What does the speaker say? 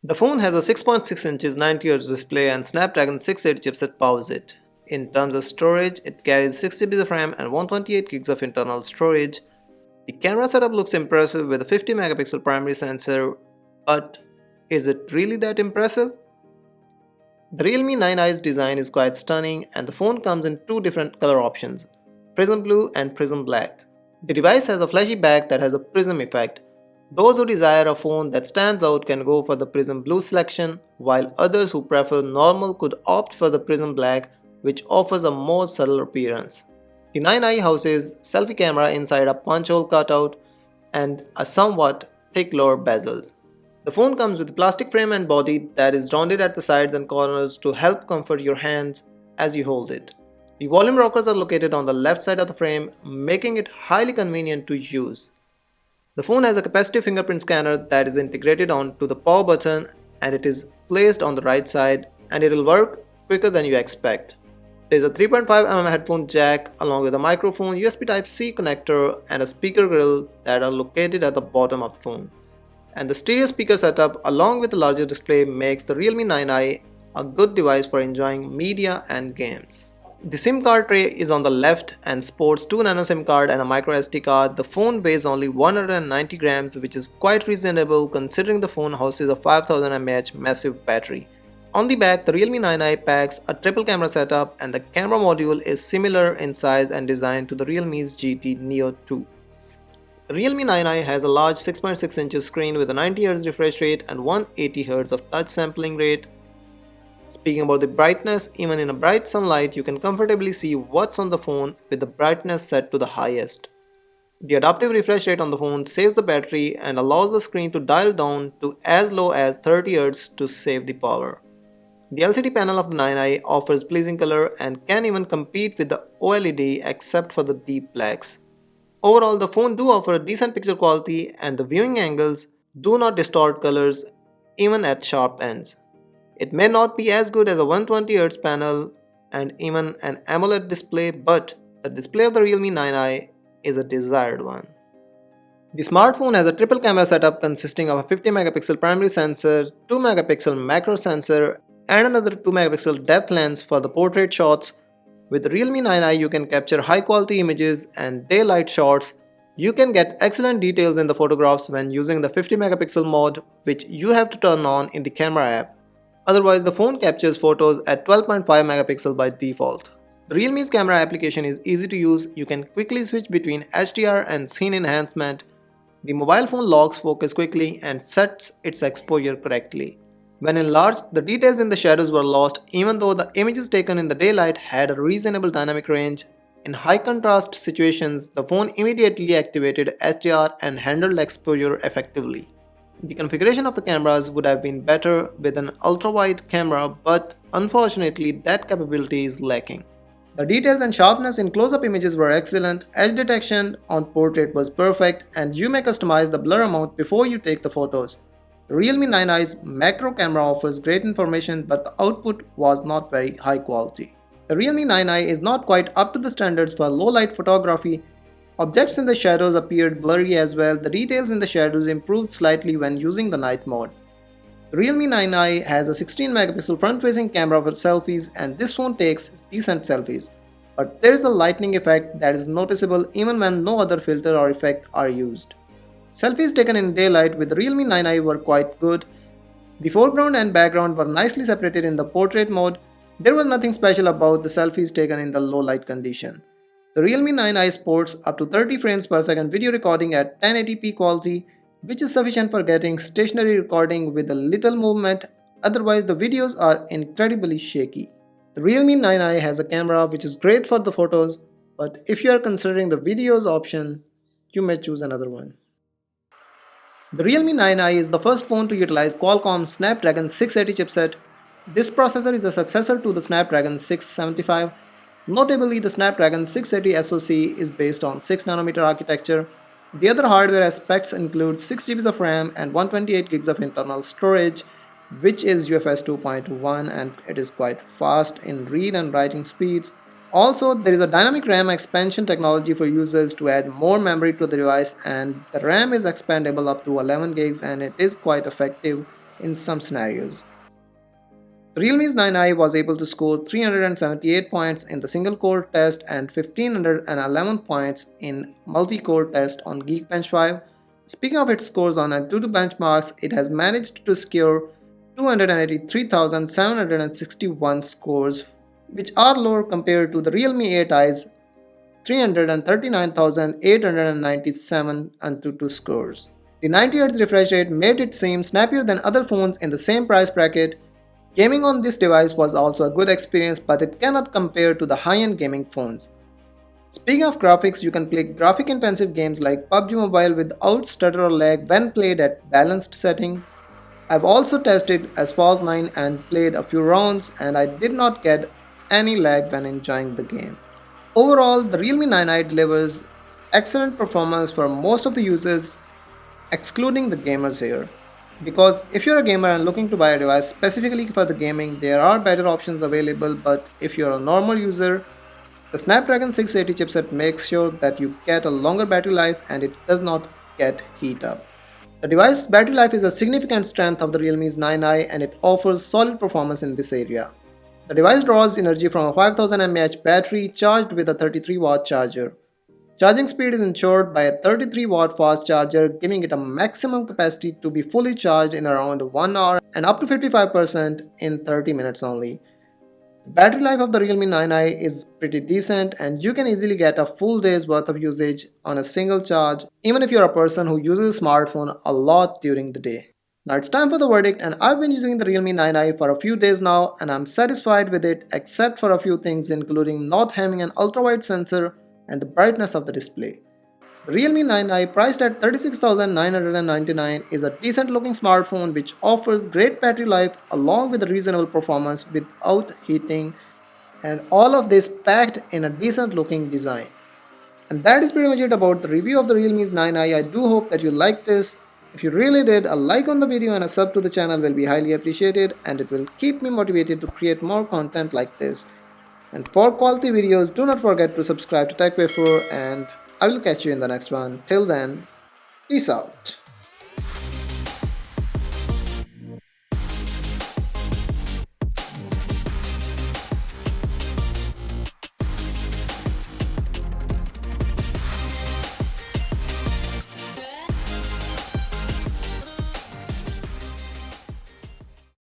The phone has a 6.6 inches 90Hz display and Snapdragon 680 chipset powers it. In terms of storage, it carries 6 GB of RAM and 128 gigs of internal storage. The camera setup looks impressive with a 50 megapixel primary sensor, but is it really that impressive? The Realme 9i's design is quite stunning and the phone comes in two different color options, Prism Blue and Prism Black. The device has a flashy back that has a prism effect. Those who desire a phone that stands out can go for the Prism Blue selection, while others who prefer normal could opt for the Prism Black, which offers a more subtle appearance. The 9i houses selfie camera inside a punch hole cutout and a somewhat thick lower bezels. The phone comes with a plastic frame and body that is rounded at the sides and corners to help comfort your hands as you hold it. The volume rockers are located on the left side of the frame, making it highly convenient to use. The phone has a capacitive fingerprint scanner that is integrated onto the power button and it is placed on the right side and it will work quicker than you expect. There is a 3.5mm headphone jack along with a microphone, USB Type-C connector and a speaker grill that are located at the bottom of the phone. And the stereo speaker setup along with a larger display makes the Realme 9i a good device for enjoying media and games. The SIM card tray is on the left and sports 2 nano SIM card and a micro SD card. The phone weighs only 190 grams, which is quite reasonable considering the phone houses a 5000 mAh massive battery. On the back, the Realme 9i packs a triple camera setup and the camera module is similar in size and design to the Realme's GT Neo 2. The Realme 9i has a large 6.6 inches screen with a 90Hz refresh rate and 180Hz of touch sampling rate. Speaking about the brightness, even in a bright sunlight, you can comfortably see what's on the phone with the brightness set to the highest. The adaptive refresh rate on the phone saves the battery and allows the screen to dial down to as low as 30Hz to save the power. The LCD panel of the 9i offers pleasing color and can even compete with the OLED except for the deep blacks. Overall, the phone do offer a decent picture quality and the viewing angles do not distort colors even at sharp ends. It may not be as good as a 120Hz panel and even an AMOLED display, but the display of the Realme 9i is a desired one. The smartphone has a triple camera setup consisting of a 50 megapixel primary sensor, 2 megapixel macro sensor and another 2 megapixel depth lens for the portrait shots. With the Realme 9i you can capture high quality images and daylight shots. You can get excellent details in the photographs when using the 50 megapixel mode, which you have to turn on in the camera app. Otherwise the phone captures photos at 12.5 megapixel by default. The Realme's camera application is easy to use. You can quickly switch between HDR and scene enhancement. The mobile phone locks focus quickly and sets its exposure correctly. When enlarged, the details in the shadows were lost even though the images taken in the daylight had a reasonable dynamic range. In high contrast situations, the phone immediately activated HDR and handled exposure effectively. The configuration of the cameras would have been better with an ultra-wide camera, but unfortunately that capability is lacking. The details and sharpness in close-up images were excellent, edge detection on portrait was perfect, and you may customize the blur amount before you take the photos. The Realme 9i's macro camera offers great information, but the output was not very high quality. The Realme 9i is not quite up to the standards for low light photography. Objects in the shadows appeared blurry as well. The details in the shadows improved slightly when using the night mode. The Realme 9i has a 16 megapixel front-facing camera for selfies and this phone takes decent selfies. But there is a lightning effect that is noticeable even when no other filter or effect are used. Selfies taken in daylight with the Realme 9i were quite good. The foreground and background were nicely separated in the portrait mode. There was nothing special about the selfies taken in the low light condition. The Realme 9i sports up to 30 frames per second video recording at 1080p quality, which is sufficient for getting stationary recording with a little movement, otherwise the videos are incredibly shaky. The Realme 9i has a camera which is great for the photos, but if you are considering the videos option, you may choose another one. The Realme 9i is the first phone to utilize Qualcomm's Snapdragon 680 chipset. This processor is a successor to the Snapdragon 675. Notably, the Snapdragon 680 SoC is based on 6nm architecture. The other hardware aspects include 6 GB of RAM and 128 GB of internal storage, which is UFS 2.1 and it is quite fast in read and writing speeds. Also, there is a dynamic RAM expansion technology for users to add more memory to the device, and the RAM is expandable up to 11 GB and it is quite effective. in some scenarios. The Realme's 9i was able to score 378 points in the single-core test and 1511 points in multi-core test on Geekbench 5. Speaking of its scores on Antutu benchmarks, it has managed to secure 283,761 scores, which are lower compared to the Realme 8i's 339,897 Antutu scores. The 90Hz refresh rate made it seem snappier than other phones in the same price bracket. Gaming on this device was also a good experience, but it cannot compare to the high-end gaming phones. Speaking of graphics, you can play graphic-intensive games like PUBG Mobile without stutter or lag when played at balanced settings. I've also tested Asphalt 9 and played a few rounds, and I did not get any lag when enjoying the game. Overall, the Realme 9i delivers excellent performance for most of the users, excluding the gamers here. Because if you're a gamer and looking to buy a device specifically for the gaming, there are better options available, but if you're a normal user, the Snapdragon 680 chipset makes sure that you get a longer battery life and it does not get heat up. The device's battery life is a significant strength of the Realme's 9i and it offers solid performance in this area. The device draws energy from a 5000 mAh battery charged with a 33-watt charger. Charging speed is ensured by a 33-watt fast charger, giving it a maximum capacity to be fully charged in around 1 hour and up to 55% in 30 minutes only. The battery life of the Realme 9i is pretty decent and you can easily get a full day's worth of usage on a single charge, even if you're a person who uses a smartphone a lot during the day. Now it's time for the verdict, and I've been using the Realme 9i for a few days now and I'm satisfied with it except for a few things, including not having an ultra-wide sensor and the brightness of the display. The Realme 9i, priced at 36,999, is a decent looking smartphone which offers great battery life along with a reasonable performance without heating, and all of this packed in a decent looking design. And that is pretty much it about the review of the Realme's 9i. I do hope that you liked this. If you really did, a like on the video and a sub to the channel will be highly appreciated and it will keep me motivated to create more content like this. And for quality videos, do not forget to subscribe to TechWafer, and I will catch you in the next one. Till then, peace out.